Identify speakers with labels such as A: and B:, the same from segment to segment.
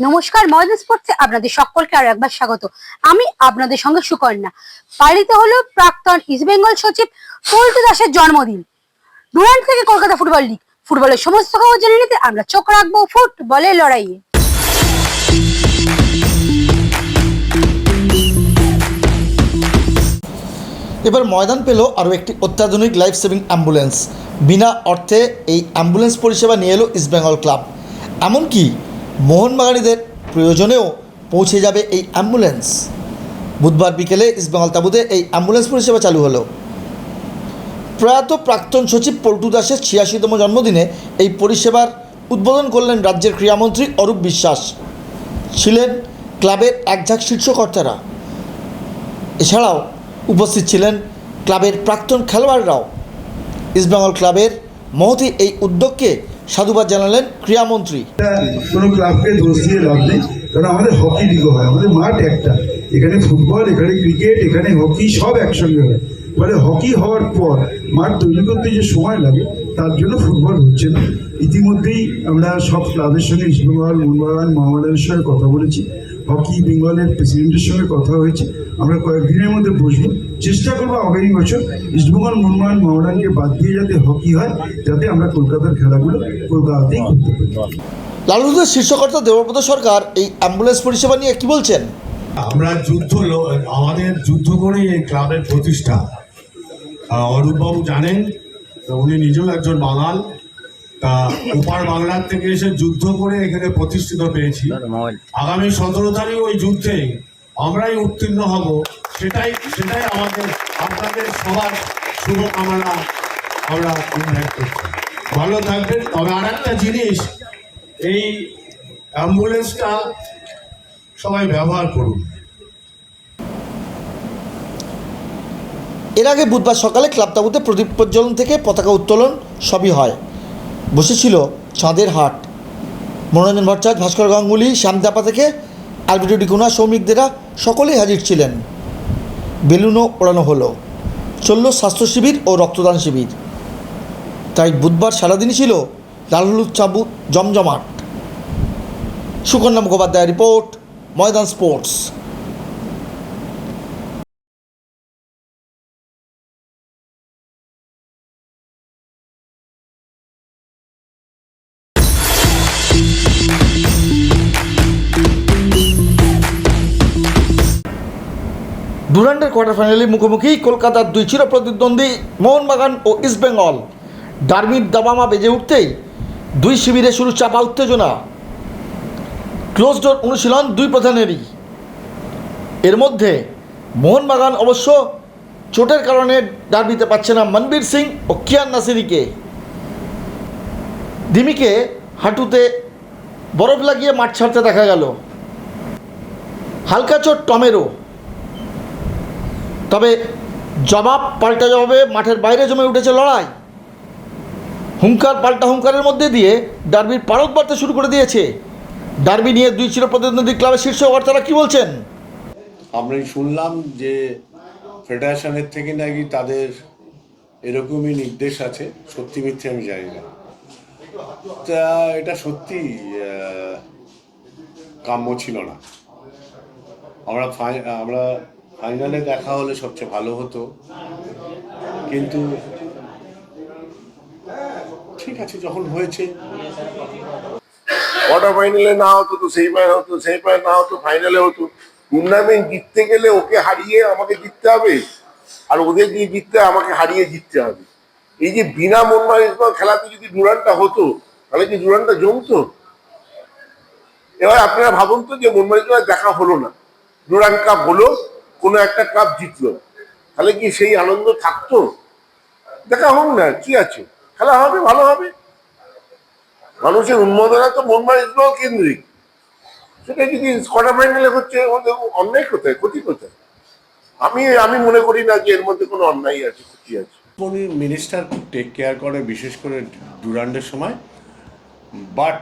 A: নমস্কার, মডার্ন স্পোর্টসে আপনাদের সকলকে আরো একবার স্বাগত। আমি আপনাদের সঙ্গে সুকন্যা। পালিত হলো প্রাক্তন ইস্ট বেঙ্গল সচিব পল্টু দাসের জন্মদিন। ডুরান্ড থেকে কলকাতা ফুটবল লিগ, ফুটবলের সমস্ত খবর জেনে নিতে আমরা চোখ রাখবো ফুটবলের লড়াইয়ে।
B: এবার ময়দান পেল আরও একটি অত্যাধুনিক লাইফ সেভিং অ্যাম্বুলেন্স। বিনা অর্থে এই অ্যাম্বুলেন্স পরিষেবা নিয়ে এলো ইস্ট বেঙ্গল ক্লাব। এমনকি মোহনবাগানীদের প্রয়োজনেও পৌঁছে যাবে এই অ্যাম্বুলেন্স। বুধবার বিকেলে ইস্ট বেঙ্গল তাঁবুতে এই অ্যাম্বুলেন্স পরিষেবা চালু হলো। প্রয়াত প্রাক্তন সচিব পল্টু দাসের ৮৬তম জন্মদিনে এই পরিষেবার উদ্বোধন করলেন রাজ্যের ক্রীড়ামন্ত্রী অরূপ বিশ্বাস। ছিলেন ক্লাবের একঝাঁক শীর্ষকর্তারা। এছাড়াও উপস্থিত ছিলেন ক্লাবের প্রাক্তন খেলোয়াড়রাও। ইস্টবেঙ্গল ক্লাবের মহতি এই উদ্যোগকে সাধুবাদ জানালেন ক্রীড়ামন্ত্রী।
C: কোনো ক্লাবকে দোষ দিয়ে লাভ নেই, কারণ আমাদের হকি লিগও হয়, আমাদের মাঠ একটা, এখানে ফুটবল, এখানে ক্রিকেট, এখানে হকি সব একসঙ্গে হয়। ফলে হকি হওয়ার পর মাঠ তৈরি করতে যে সময় লাগে তার জন্য ফুটবল হচ্ছে না। ইতিমধ্যেই আমরা সব ক্লাবের সঙ্গে ইস্টবেঙ্গল, মোহনবাগান, মোহামেডানের সঙ্গে কথা বলেছি। হকি বেঙ্গলের প্রেসিডেন্টের সঙ্গে কথা হয়েছে। আমরা কয়েকদিনের মধ্যে বসবো, চেষ্টা করবো আগামী বছর ইস্টবেঙ্গল, মোহনবাগান, মোহামেডানকে বাদ দিয়ে যাতে হকি হয়, যাতে আমরা কলকাতার খেলাগুলো কলকাতাতেই করতে পারি।
B: লালুদের শীর্ষকর্তা দেবব্রত সরকার এই অ্যাম্বুলেন্স পরিষেবা নিয়ে কি বলছেন?
D: আমরা আমাদের যুদ্ধ করেই এই ক্লাবের প্রতিষ্ঠা। অরূপবাবু জানেন, উনি নিজেও একজন বাঙাল। তা ওপার বাংলার থেকে এসে যুদ্ধ করে এখানে প্রতিষ্ঠিত পেয়েছি। আগামী ১৭ তারিখ ওই যুদ্ধে আমরাই উত্তীর্ণ হব, সেটাই আমাদের আপনাদের সবার শুভকামনা আমরা ইনভাইট করছি। ভালো থাকবেন। তবে আর একটা জিনিস, এই অ্যাম্বুলেন্সটা সবাই ব্যবহার করুন।
B: এর আগে বুধবার সকালে ক্লাব তাঁবুতে প্রদীপ প্রজ্বলন থেকে পতাকা উত্তোলন সবই হয়। বসেছিল চাঁদের হাট। মনোরঞ্জন ভট্টাচার্য, ভাস্কর গাঙ্গুলি, শ্যামদাপা থেকে আলবিটো ডিকুনা, সৌমিকদেরা সকলেই হাজির ছিলেন। বেলুনও ওড়ানো হলো। চলল স্বাস্থ্য শিবির ও রক্তদান শিবির। তাই বুধবার সারাদিনই ছিল লাল হলুদ তাঁবু জমজমাট। সুকন্যা মুখোপাধ্যায় রিপোর্ট, ময়দান স্পোর্টস। ডুরান্ডের কোয়ার্টার ফাইনালে মুখোমুখি কলকাতার দুই চিরপ্রতিদ্বন্দ্বী মোহনবাগান ও ইস্টবেঙ্গল। ডার্বির দাবামা বেজে উঠতেই দুই শিবিরে শুরু চাপা উত্তেজনা। ক্লোজ ডোর অনুশীলন দুই প্রধানেরই। এর মধ্যে মোহনবাগান অবশ্য চোটের কারণে ডার্বিতে পাচ্ছে না মনবীর সিং ও কিয়ান নাসিরিকে। দিমিকে হাঁটুতে বরফ লাগিয়ে মাঠ ছাড়তে দেখা গেল। হালকা চোট টমেরও। তবে পাল্টা জবাবে মাঠের বাইরে জমে উঠেছে লড়াই। হুঙ্কার পাল্টা হুঙ্কারের মধ্যে দিয়ে ডার্বির পারদ বাড়তে শুরু করে দিয়েছে। ডার্বি নিয়ে দুই চিরপ্রতিদ্বন্দ্বী ক্লাবের শীর্ষ কর্তারা কি বলছেন?
E: আমরা শুনলাম যে ফেডারেশনের থেকে নাকি তাদের এরকমই নির্দেশ আছে, সত্যি মিথ্যে আমি জানি না। তা এটা সত্যি কাম্য ছিল না। আমরা ফাইনালে দেখা হলে সবচেয়ে ভালো হতো, কিন্তু ঠিক আছে, যখন হয়েছে।
F: কোয়ার্টার ফাইনালে না হতো তো সেমিফাইনাল হতো, সেমিফাইনাল না হতো ফাইনালে হতো। টুর্নামেন্ট জিততে গেলে ওকে হারিয়ে আমাকে জিততে হবে, আর ওদের গিয়ে জিততে আমাকে হারিয়ে জিততে হবে। এই যে বিনা মোহনবাগান খেলাতে যদি ডুরান্ডটা হতো, তাহলে কি ডুরান্ডটা জমতো? এবার আপনারা ভাবুন তো, যে মোহনবাগান দেখা হলো না, ডুরান্ড কাপ হলো, কোনো একটা কাপ জিতলো, তাহলে কি সেই আনন্দ থাকতো? দেখা হোক না, কি আছে, খেলা হবে, ভালো হবে। মানুষের উন্মাদনা তো মোহনবাগান কেন্দ্রিক। সেটা যদি কোয়ার্টার ফাইনালে হচ্ছে, অন্যায় কোথায়, ক্ষতি কোথায়? আমি মনে করি না যে এর মধ্যে কোনো অন্যায় আছে, ক্ষতি আছে।
E: মিনিস্টার টেক কেয়ার করে, বিশেষ করে ডুরান্ডের সময়। বাট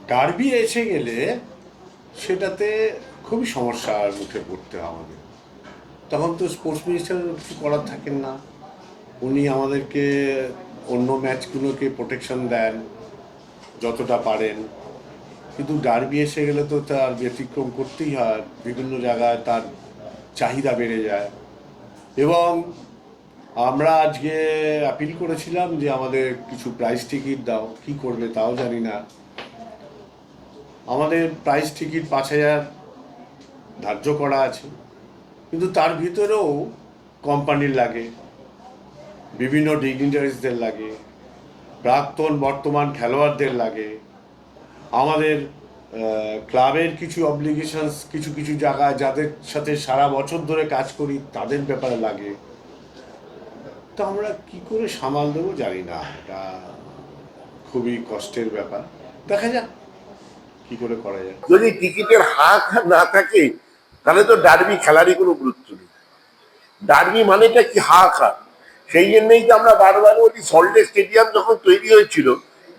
E: ডার্বি এসে গেলে সেটাতে খুবই সমস্যার মুখে পড়তে হয় আমাদের। তখন তো স্পোর্টস মিনিস্টার কিছু করার থাকেন না। উনি আমাদেরকে অন্য ম্যাচগুলোকে প্রোটেকশন দেন যতটা পারেন। কিন্তু ডার্বি এসে গেলে তো তার ব্যতিক্রম করতেই হয়, বিভিন্ন জায়গায় তার চাহিদা বেড়ে যায়। এবং আমরা আজকে অ্যাপিল করেছিলাম যে আমাদের কিছু প্রাইস টিকিট দাও, কি করবে তাও জানি না। আমাদের প্রাইস টিকিট 5,000 ধার্য করা আছে, কিন্তু তার ভিতরেও কোম্পানির লাগে, বিভিন্ন ডিগনিটারিজদের লাগে, প্রাক্তন বর্তমান খেলোয়াড়দের লাগে, আমাদের ক্লাবের কিছু অব্লিগেশনস কিছু কিছু জায়গায় যাদের সাথে সারা বছর ধরে কাজ করি তাদের ব্যাপারে লাগে। তো আমরা কি করে সামাল দেবো জানি না, এটা খুবই কষ্টের ব্যাপার। দেখা যাক কি করে করা যায়।
F: যদি টিকিটের হাক না থাকে তাহলে তো ডার্বি খেলারই কোনো গুরুত্ব নেই। ডার্বি মানেটা কি হাহাকার। সেই জন্যই তো আমরা বারবার বলি, সল্টলেক স্টেডিয়াম যখন তৈরি হয়েছিল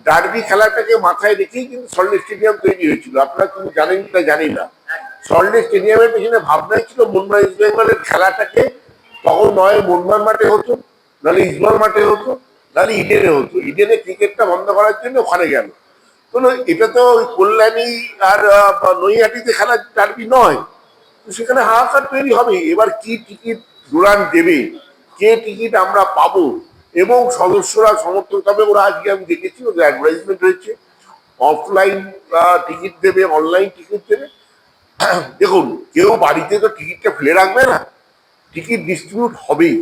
F: ডার্বি খেলাটাকে মাথায় রেখেই কিন্তু সল্টলেক স্টেডিয়াম তৈরি হয়েছিল। আপনারা কিন্তু জানেন না জানি না, সল্টলেক স্টেডিয়ামের পেছনে ভাবনাই ছিল মোহনবাগান ইস্ট বেঙ্গলের খেলাটাকে তখন নয় মোহনবাগান মাঠে হতো, নাহলে ইস্টবেঙ্গল মাঠে হতো, নাহলে ইডেনে হতো। ইডেনে ক্রিকেটটা বন্ধ করার জন্য ওখানে গেল। এটা তো ওই কল্যাণী আর নৈহাটিতে খেলার ডার্বি নয়, সেখানে হাহাকার তৈরি হবে। এবার কি টিকিট ডুরান্ড দেবে, কে টিকিট আমরা পাবো, এবং সদস্যরা সমর্থক তবে ওরা আজকে আমি দেখেছি ওদের অ্যাডভার্টাইজমেন্ট হয়েছে, অফলাইন টিকিট দেবে, অনলাইন টিকিট দেবে। দেখুন, কেউ বাড়িতে তো টিকিটটা ফেলে রাখবে না, টিকিট ডিস্ট্রিবিউট হবেই,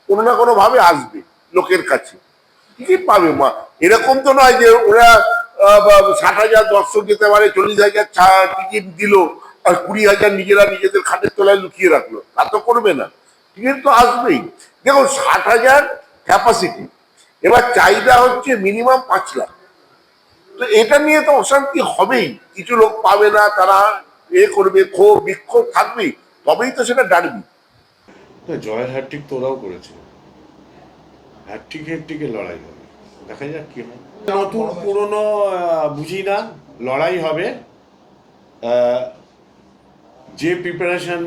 F: কোনো না কোনো ভাবে আসবে লোকের কাছে, টিকিট পাবে। এরকম তো নয় যে ওরা 60,000 দর্শক যেতে পারে, 40,000 টিকিট দিল আর 20,000 নিজেরা নিজেদের খাটের তলায় লুকিয়ে রাখলো, তা তো করবে না, টিকিট তো আসবেই। দেখুন 60,000 ক্যাপাসিটি, এবার চাহিদা হচ্ছে মিনিমাম 5 লাখ। তো এটা নিয়ে তো অশান্তি হবেই, কিছু লোক পাবে না, তারা করবে, ক্ষোভ বিক্ষোভ থাকবেই, তবেই তো সেটা ডার্বি।
E: জয়ের হ্যাট্রিক তো ওরাও করেছে, হ্যাট্রিকের লড়াই হবে, দেখা যাক কি হয়। নতুন পুরনো বুঝি না, লড়াই হবে। যে প্রিপারেশন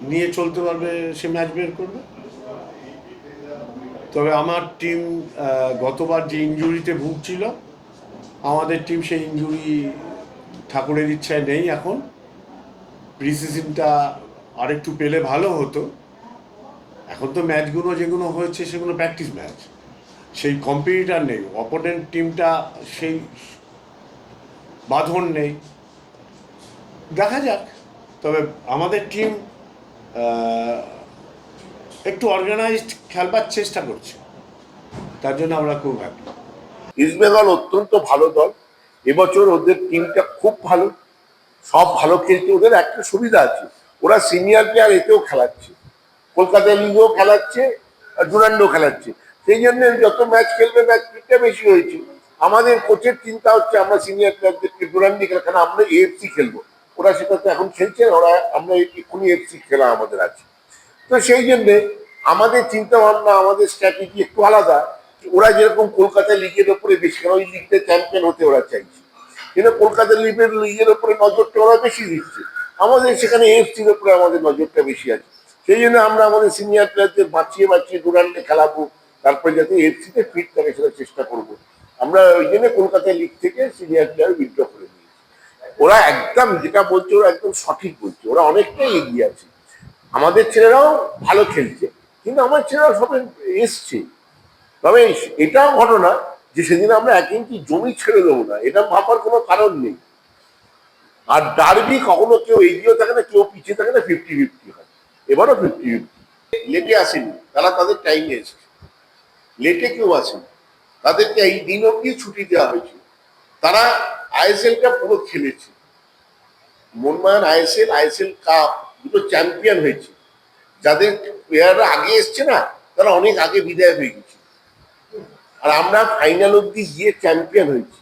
E: নিয়ে চলতে পারবে সে ম্যাচ বের করবে। তবে আমার টিম গতবার যে ইনজুরিতে ভুগছিল, আমাদের টিম সেই ইনজুরি ঠাকুরের ইচ্ছায় নেই এখন। প্রিসিজনটা আরেকটু পেলে ভালো হতো। এখন তো ম্যাচগুলো যেগুলো হয়েছে সেগুলো প্র্যাকটিস ম্যাচ, সেই কম্পিটিটার নেই, অপোনেন্ট টিমটা সেই বাঁধন নেই। দেখা যাক। তবে আমাদের টিম একটু অর্গানাইজড খেলবার চেষ্টা করছে, তার জন্য আমরা খুব হ্যাপি।
F: ইস্টবেঙ্গল অত্যন্ত ভালো দল, এবছর ওদের টিমটা খুব ভালো, সব ভালো খেলছে। ওদের একটা সুবিধা আছে, ওরা সিনিয়র প্লেয়ার এতেও খেলাচ্ছে, কলকাতা লিগেও খেলাচ্ছে আর ডুরান্ডও খেলাচ্ছে। সেই জন্য যত ম্যাচ খেলবে ম্যাচ ফিটটা বেশি হয়েছে। আমাদের কোচের চিন্তা হচ্ছে আমরা সিনিয়র প্লেয়ারদেরকে ডুরান্ডি খেলা, কারণ আমরা এএফসি খেলবো, ওরা সেটা তো এখন খেলছে, ওরা আমরা এক্ষুনি এফসি খেলা আমাদের আছে। তো সেই জন্যে আমাদের চিন্তা ভাবনা, আমাদের স্ট্র্যাটেজি একটু আলাদা। ওরা যেরকম কলকাতা লিগের ওপরে বেশি, কারণ ওই লিগটা চ্যাম্পিয়ন হতে ওরা চাইছে, কিন্তু কলকাতা লিগের ওপরে নজরটা ওরা বেশি দিচ্ছে। আমাদের সেখানে এএফসির ওপরে আমাদের নজরটা বেশি আছে। সেই জন্য আমরা আমাদের সিনিয়র প্লেয়ারদের বাঁচিয়ে ডুরান্ডে খেলাবো, তারপরে যাতে এএফসিতে ফিট থাকে সেটা চেষ্টা করবো। আমরা ওই জন্য কলকাতা লিগ থেকে সিনিয়র প্লেয়ার উইথড্র করে নিয়েছি। ওরা একদম যেটা বলছে ওরা একদম সঠিক বলছে, ওরা অনেকটাই এগিয়ে আছে। আমাদের ছেলেরাও ভালো খেলছে, কিন্তু আমার ছেলেরাও সবাই এসছে। তবে এটাও ঘটনা যে সেদিন আমরা 1 ইঞ্চি জমি ছেড়ে দেবো না, এটা ভাবার কোনো কারণ নেই। আর ডার্বি কখনো কেউ এগিয়ে থাকে না, কেউ পিছিয়ে থাকে না, 50-50 হয়। এবারও 50-50। লেটে আসেনি, তারা তাদের টাইমে এসেছে। লেটে কেউ আসেনি, তাদেরকে এই দিন অব্দি ছুটি দেওয়া হয়েছে। তারা আইএসএলটা পুরো খেলেছে। মোহনবাগান আইএসএল কাপ দুটো চ্যাম্পিয়ন হয়েছে। যাদের প্লেয়াররা আগে এসছে না, তারা অনেক আগে বিদায় হয়ে গেছে, আর আমরা ফাইনাল অব্দি গিয়ে চ্যাম্পিয়ন হয়েছি।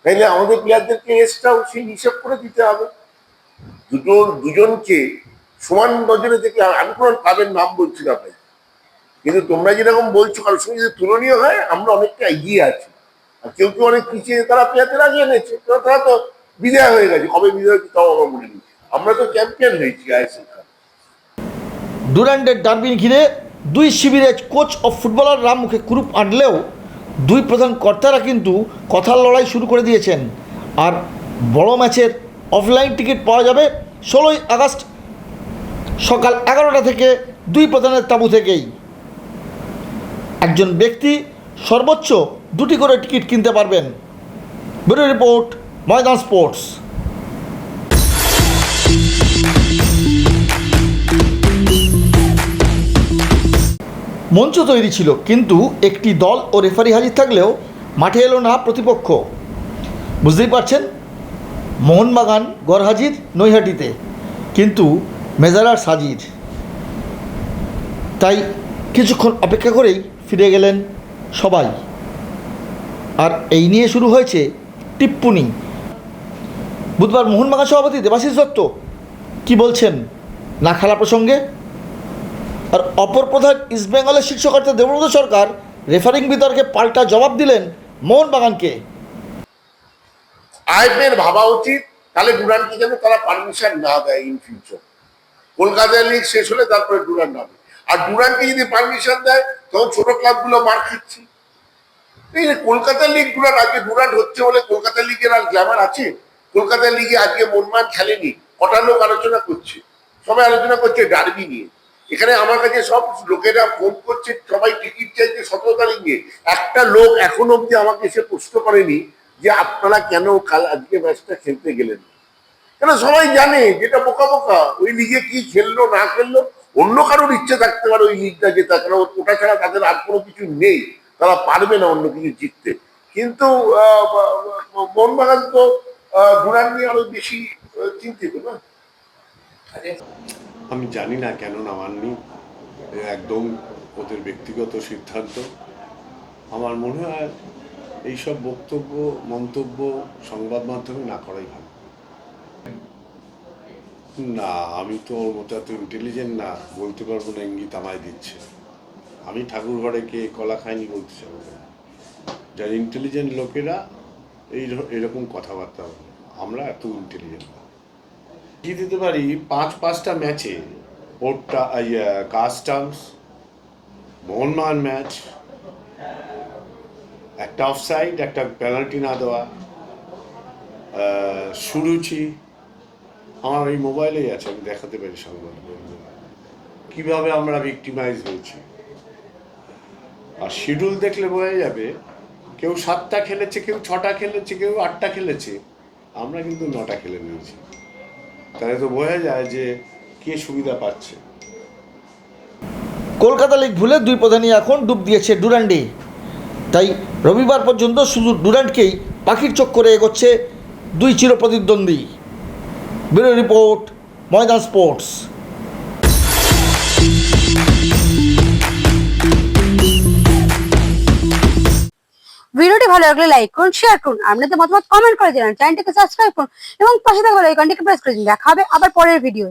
F: তাইলে আমাদের প্লেয়ারদেরকে এসটাও সেই হিসাব করে দিতে হবে। দুজনকে সমান নজরে দেখলে, আমি কোনো ক্লাবের নাম বলছি না ভাই, কিন্তু তোমরা যেরকম বলছো কারোর সঙ্গে যদি তুলনীয় হয়, আমরা অনেকটা এগিয়ে আছি। আর কেউ কেউ অনেক পিছিয়ে, তারা প্লেয়ারদের আগে এনেছে, তারা তো বিদায় হয়ে গেছে। কবে বিদায় হয়েছে তাও আমার মনে নেই, আমরা তো চ্যাম্পিয়ন হয়েছি আইএসএল কাপ।
B: ডুরান্ডের ডার্বি ঘিরে দুই শিবিরের কোচ ও ফুটবলাররা মুখে কুরুপ আঁটলেও দুই প্রধান কর্তারা কিন্তু কথার লড়াই শুরু করে দিয়েছেন। আর বড় ম্যাচের অফলাইন টিকিট পাওয়া যাবে 16ই আগস্ট সকাল 11টা থেকে দুই প্রধানের তাঁবু থেকেই। একজন ব্যক্তি সর্বোচ্চ 2টি করে টিকিট কিনতে পারবেন। ব্যুরো রিপোর্ট, ময়দান স্পোর্টস। মঞ্চ তৈরি ছিল, কিন্তু একটি দল ও রেফারি হাজির থাকলেও মাঠে এলো না প্রতিপক্ষ। বুঝতেই পারছেন, মোহনবাগান গড় হাজির নৈহাটিতে, কিন্তু মেজারার হাজির। তাই কিছুক্ষণ অপেক্ষা করেই ফিরে গেলেন সবাই। আর এই নিয়ে শুরু হয়েছে টিপ্পনি। বুধবার মোহনবাগান সভাপতি দেবাশিস দত্ত কি বলছেন না খেলা প্রসঙ্গে? আর অপর প্রধান ইস্টবেঙ্গলের শীর্ষকর্তা দেবব্রত সরকার রেফারিং বিতর্কে পাল্টা জবাব দিলেন মোহনবাগানকে।
F: আইপিএল ভাবা উচিত তাহলে ডুরান্টকে যেন তারা পারমিশন না দেয় ইন ফিউচার। কলকাতা লিগ শেষ হলে তারপরে ডুরান্ট নামে। আর ডুরান্টকে যদি পারমিশন দেয় তখন ছোট ক্লাবগুলো মার খাচ্ছে। এই যে কলকাতা লিগ ডুরান্ট, আজকে ডুরান্ট হচ্ছে বলে কলকাতা লিগের আর গ্ল্যামার আছে? কলকাতা লিগে আজকে মোহনবাগান খেলেনি, কটা লোক আলোচনা করছে, সবাই আলোচনা করছে ডার্বি নিয়ে। এখানে আমার কাছে সব লোকেরা ফোন করছে, সবাই টিকিট চাইছে 17 তারিখে। একটা লোক এখনো অব্দি আমাকে এসে প্রশ্ন করেনি যে আপনারা কেন কাল আজকে ম্যাচটা খেলতে গেলেন। কেন সবাই জানে যেটা বোকা বোকা, ওই লিগে কি খেললো না খেললো অন্য কারোর ইচ্ছে থাকতে পারে ওই লিগটা জেতা, কারণ ওটা ছাড়া তাদের আর কোনো কিছু নেই, তারা পারবে না অন্য কিছু জিততে। কিন্তু মোহনবাগান তো ডুরান্ট নিয়ে আরো বেশি চিন্তিত না।
E: আমি জানি না কেন নামাননি, একদম ওদের ব্যক্তিগত সিদ্ধান্ত। আমার মনে হয় এইসব বক্তব্য মন্তব্য সংবাদ মাধ্যমে না করাই ভালো। না, আমি তো ওর মতো এত ইন্টেলিজেন্ট না, বলতে পারবো না ইঙ্গিত আমায় দিচ্ছে। আমি ঠাকুর ঘরে কে কলা খাইনি বলতে চাবো না। যারা ইন্টেলিজেন্ট লোকেরা এরকম কথাবার্তা বলে, আমরা এত ইন্টেলিজেন্ট না। কি দিতে পারি 5-5টা ম্যাচে ওরটা কাস্টমস, মোহনবাগান ম্যাচ, একটা অফসাইড, একটা পেনাল্টি না দেওয়া, সুরুচি। আমার এই মোবাইলেই আছে, আমি দেখাতে পারি সংবাদ কিভাবে আমরা ভিক্টিমাইজ হয়েছি। আর শিডিউল দেখলে বোঝা যাবে, কেউ 7টা খেলেছে, কেউ 6টা খেলেছে, কেউ 8টা খেলেছে, আমরা কিন্তু 9টা খেলে নিয়েছি। তাহলে তো বোঝা যায় যে কে সুবিধা পাচ্ছে।
B: কলকাতা লিগ ভুলে দুই প্রধানই এখন ডুব দিয়েছে ডুরান্ডে। তাই রবিবার পর্যন্ত শুধু ডুরান্টকেই পাখির চোখ করে এগোচ্ছে দুই চিরপ্রতিদ্বন্দ্বী। ব্যুরো রিপোর্ট, ময়দান স্পোর্টস।
A: ভিডিওটি ভালো লাগলে লাইক করুন, শেয়ার করুন, আপনাদের মতামত কমেন্ট করে জানান, চ্যানেলটিকে সাবস্ক্রাইব করুন এবং পাশে থাকা বেল আইকনটিকে প্রেস করে দিন। দেখা হবে আবার পরের ভিডিও।